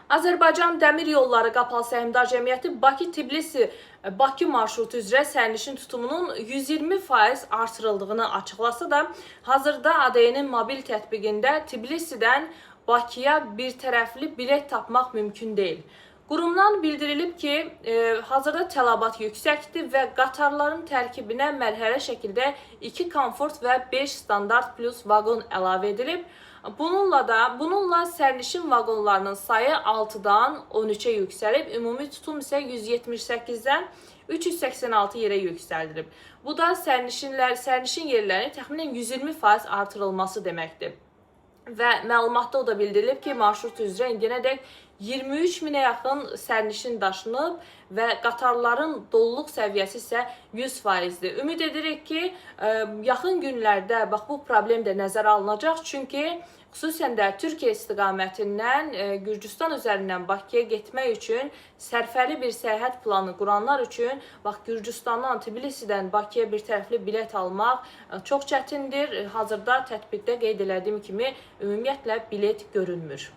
Azərbaycan Dəmir Yolları Qapalı Səhmdar Cəmiyyəti Bakı-Tbilisi-Bakı marşrutu üzrə sərnişin tutumunun 120% artırıldığını açıqlasa da, hazırda ADN-in mobil tətbiqində Tbilisidən Bakıya bir tərəfli bilet tapmaq mümkün deyil. Qurumdan bildirilib ki, hazırda tələbat yüksəkdir və qatarların tərkibinə mərhələ şəkildə 2 komfort və 5 standart plus vaqon əlavə edilib. Bununla sərnişin vaqonlarının sayı 6-dan 13-ə yüksəlib, ümumi tutum isə 178-dən 386 yerə yüksəldilib. Bu da sərnişin yerlərinin təxminən 120% artırılması deməkdir. Və məlumatda o da bildirilib ki, marşrut üzrə indiyənədək 23 minə yaxın sərnişin daşınıb və qatarların doluluq səviyyəsi isə 100%-dir. Ümid edirik ki, yaxın günlərdə bu problem də nəzərə alınacaq. Çünki xüsusən də Türkiyə istiqamətindən Gürcüstan üzərindən Bakıya getmək üçün sərfəli bir səyahət planı quranlar üçün Gürcüstandan, Tbilisidən Bakıya bir tərəfli bilet almaq çox çətindir. Hazırda tətbiqdə qeyd elədiyim kimi ümumiyyətlə bilet görünmür.